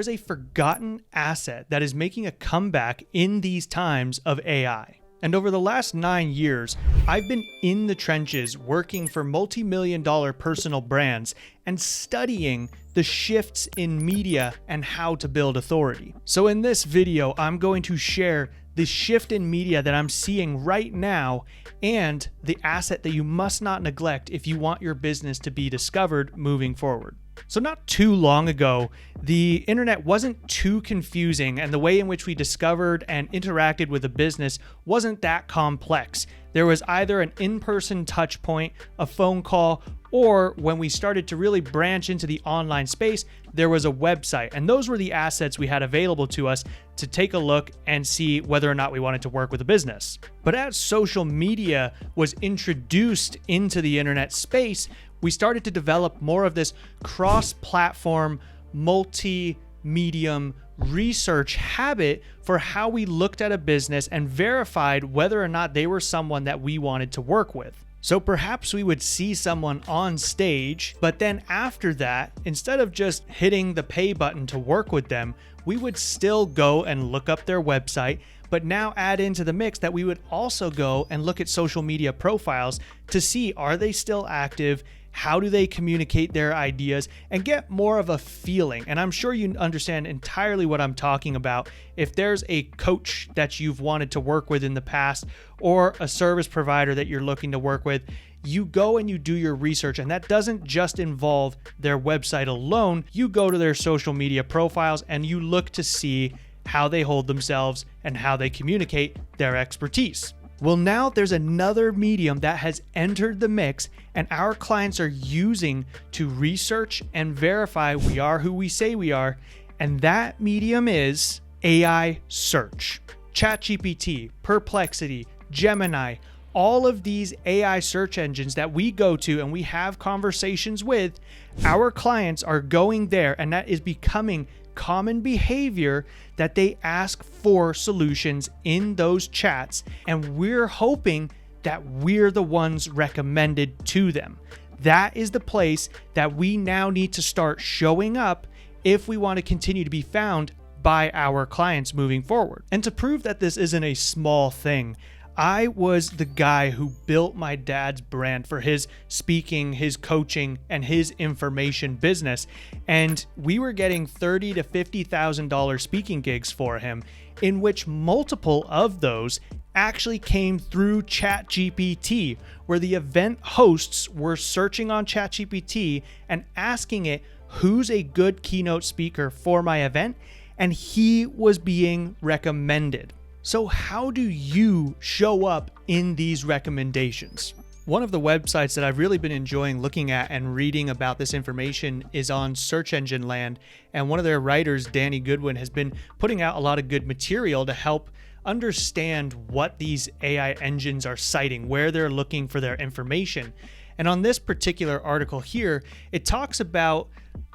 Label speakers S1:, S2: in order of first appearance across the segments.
S1: There's a forgotten asset that is making a comeback in these times of AI. And over the last 9 years, I've been in the trenches working for multi-million-dollar personal brands and studying the shifts in media and how to build authority. So in this video, I'm going to share the shift in media that I'm seeing right now and the asset that you must not neglect if you want your business to be discovered moving forward. So not too long ago, the internet wasn't too confusing, and the way in which we discovered and interacted with a business wasn't that complex. There was either an in-person touch point, a phone call, or when we started to really branch into the online space, there was a website. And those were the assets we had available to us to take a look and see whether or not we wanted to work with a business. But as social media was introduced into the internet space, we started to develop more of this cross-platform, multi-medium research habit for how we looked at a business and verified whether or not they were someone that we wanted to work with. So perhaps we would see someone on stage, but then after that, instead of just hitting the pay button to work with them, we would still go and look up their website, but now add into the mix that we would also go and look at social media profiles to see, are they still active? How do they communicate their ideas, and get more of a feeling? And I'm sure you understand entirely what I'm talking about. If there's a coach that you've wanted to work with in the past, or a service provider that you're looking to work with, you go and you do your research, and that doesn't just involve their website alone. You go to their social media profiles and you look to see how they hold themselves and how they communicate their expertise. Well, now there's another medium that has entered the mix and our clients are using to research and verify we are who we say we are, and that medium is AI search. ChatGPT, Perplexity, Gemini, all of these AI search engines that we go to and we have conversations with, our clients are going there, and that is becoming common behavior that they ask for solutions in those chats, and we're hoping that we're the ones recommended to them. That is the place that we now need to start showing up if we want to continue to be found by our clients moving forward. And to prove that this isn't a small thing, I was the guy who built my dad's brand for his speaking, his coaching, and his information business. And we were getting $30,000 to $50,000 speaking gigs for him, in which multiple of those actually came through ChatGPT, where the event hosts were searching on ChatGPT and asking it, who's a good keynote speaker for my event? And he was being recommended. So how do you show up in these recommendations? One of the websites that I've really been enjoying looking at and reading about this information is on Search Engine Land, and one of their writers, Danny Goodwin, has been putting out a lot of good material to help understand what these AI engines are citing, where they're looking for their information. And on this particular article here, it talks about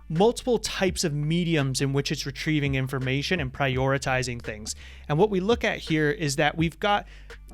S1: multiple types of mediums in which it's retrieving information and prioritizing things. And what we look at here is that we've got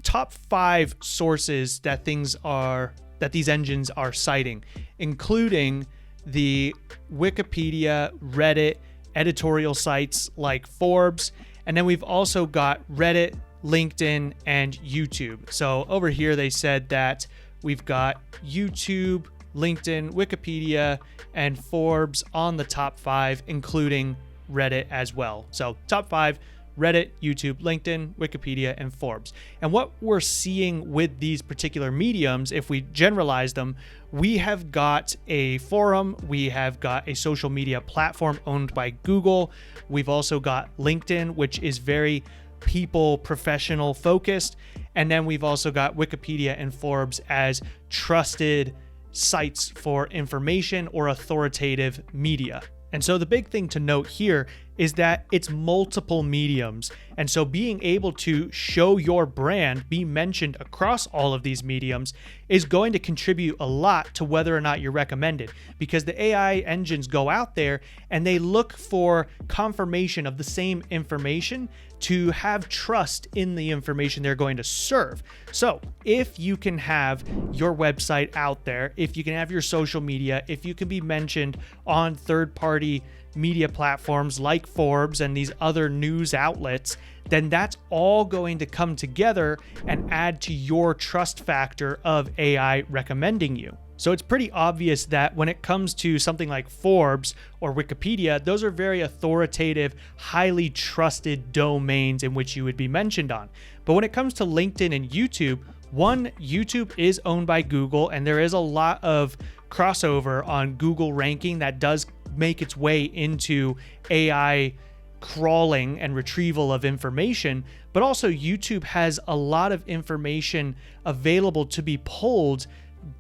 S1: top 5 sources that these engines are citing, including the Wikipedia, Reddit, editorial sites like Forbes, and then we've also got Reddit, LinkedIn, and YouTube. So over here they said that we've got YouTube, LinkedIn, Wikipedia, and Forbes on the top 5, including Reddit as well. So top 5, Reddit, YouTube, LinkedIn, Wikipedia, and Forbes. And what we're seeing with these particular mediums, if we generalize them, we have got a forum, we have got a social media platform owned by Google. We've also got LinkedIn, which is very people professional focused. And then we've also got Wikipedia and Forbes as trusted sites for information or authoritative media. And so the big thing to note here is that it's multiple mediums. And so being able to show your brand be mentioned across all of these mediums is going to contribute a lot to whether or not you're recommended, because the AI engines go out there and they look for confirmation of the same information to have trust in the information they're going to serve. So if you can have your website out there, if you can have your social media, if you can be mentioned on third-party media platforms like Forbes and these other news outlets, then that's all going to come together and add to your trust factor of AI recommending you. So it's pretty obvious that when it comes to something like Forbes or Wikipedia, those are very authoritative, highly trusted domains in which you would be mentioned on. But when it comes to LinkedIn and YouTube, one, YouTube is owned by Google, and there is a lot of crossover on Google ranking that does make its way into AI crawling and retrieval of information, but also YouTube has a lot of information available to be pulled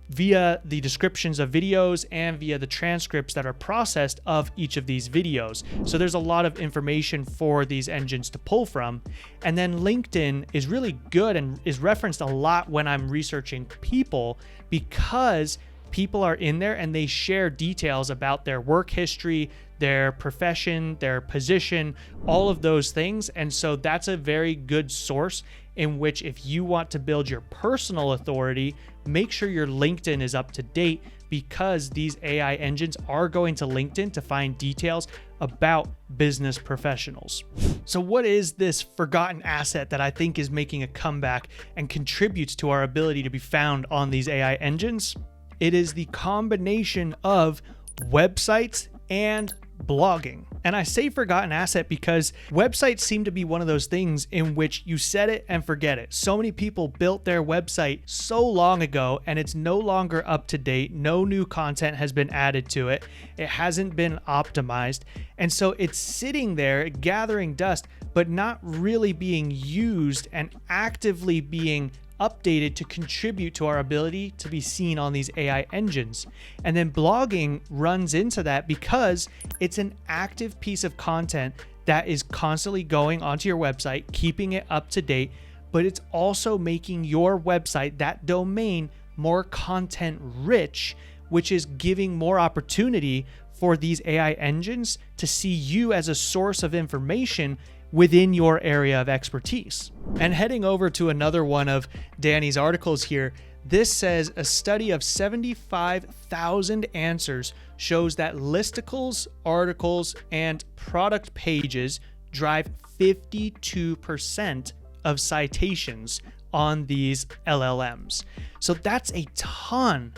S1: via the descriptions of videos and via the transcripts that are processed of each of these videos. So there's a lot of information for these engines to pull from. And then LinkedIn is really good and is referenced a lot when I'm researching people, because people are in there and they share details about their work history, their profession, their position, all of those things. And so that's a very good source in which, if you want to build your personal authority, make sure your LinkedIn is up to date, because these AI engines are going to LinkedIn to find details about business professionals. So what is this forgotten asset that I think is making a comeback and contributes to our ability to be found on these AI engines? It is the combination of websites and blogging. And I say forgotten asset because websites seem to be one of those things in which you set it and forget it. So many people built their website so long ago and it's no longer up to date. No new content has been added to it. It hasn't been optimized. And so it's sitting there gathering dust, but not really being used and actively being updated to contribute to our ability to be seen on these AI engines. And then blogging runs into that because it's an active piece of content that is constantly going onto your website, keeping it up to date, but it's also making your website, that domain, more content rich, which is giving more opportunity for these AI engines to see you as a source of information within your area of expertise. And heading over to another one of Danny's articles here, this says a study of 75,000 answers shows that listicles, articles, and product pages drive 52% of citations on these LLMs. So that's a ton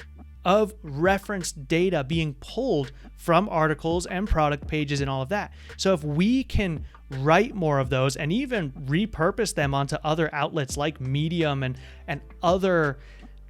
S1: of reference data being pulled from articles and product pages and all of that. So if we can write more of those and even repurpose them onto other outlets like Medium and other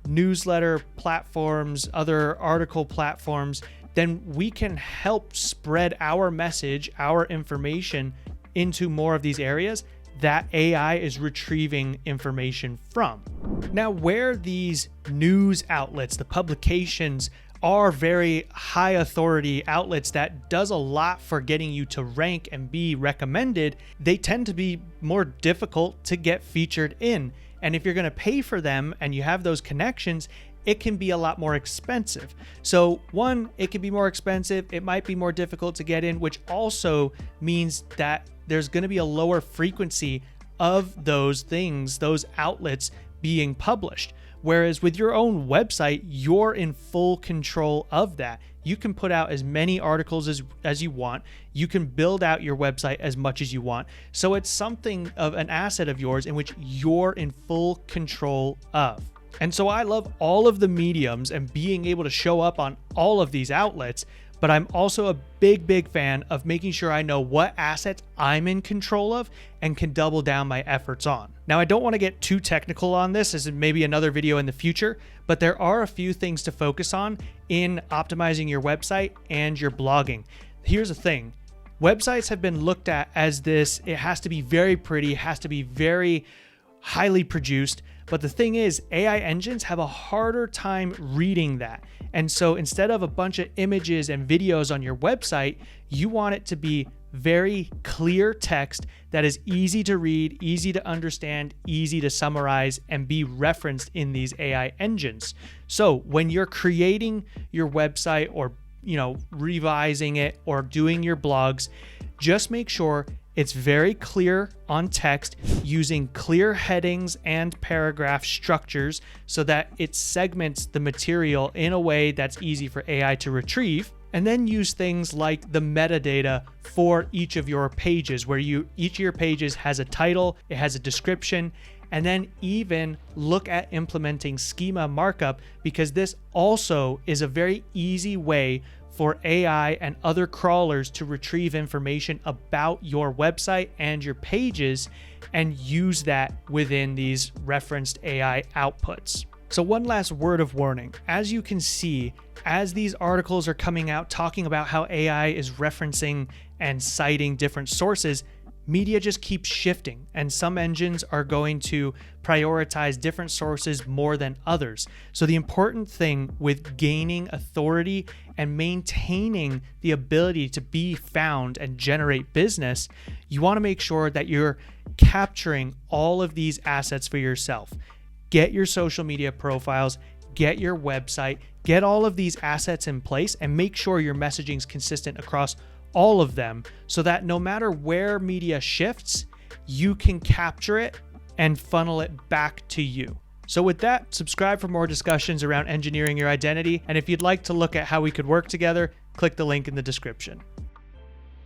S1: newsletter platforms, other article platforms, then we can help spread our message, our information into more of these areas that AI is retrieving information from. Now, where these news outlets, the publications, are very high authority outlets that does a lot for getting you to rank and be recommended, they tend to be more difficult to get featured in. And if you're going to pay for them and you have those connections, it can be a lot more expensive. So one, it can be more expensive. It might be more difficult to get in, which also means that there's going to be a lower frequency of those things, those outlets being published. Whereas with your own website, you're in full control of that. You can put out as many articles as you want. You can build out your website as much as you want. So it's something of an asset of yours in which you're in full control of. And so I love all of the mediums and being able to show up on all of these outlets, but I'm also a big fan of making sure I know what assets I'm in control of and can double down my efforts on. Now, I don't want to get too technical on this, as in maybe another video in the future, but there are a few things to focus on in optimizing your website and your blogging. Here's the thing. Websites have been looked at as this, it has to be very pretty, it has to be very highly produced. But the thing is, AI engines have a harder time reading that. And so instead of a bunch of images and videos on your website, you want it to be very clear text that is easy to read, easy to understand, easy to summarize, and be referenced in these AI engines. So when you're creating your website or, revising it or doing your blogs, just make sure it's very clear on text, using clear headings and paragraph structures so that it segments the material in a way that's easy for AI to retrieve. And then use things like the metadata for each of your pages, where each of your pages has a title, it has a description, and then even look at implementing schema markup, because this also is a very easy way for AI and other crawlers to retrieve information about your website and your pages and use that within these referenced AI outputs. So one last word of warning. As you can see, as these articles are coming out talking about how AI is referencing and citing different sources, media just keeps shifting, and some engines are going to prioritize different sources more than others. So the important thing with gaining authority and maintaining the ability to be found and generate business, you want to make sure that you're capturing all of these assets for yourself. Get your social media profiles, get your website, get all of these assets in place, and make sure your messaging is consistent across all of them, so that no matter where media shifts, you can capture it and funnel it back to you. So with that, subscribe for more discussions around engineering your identity. And if you'd like to look at how we could work together, click the link in the description.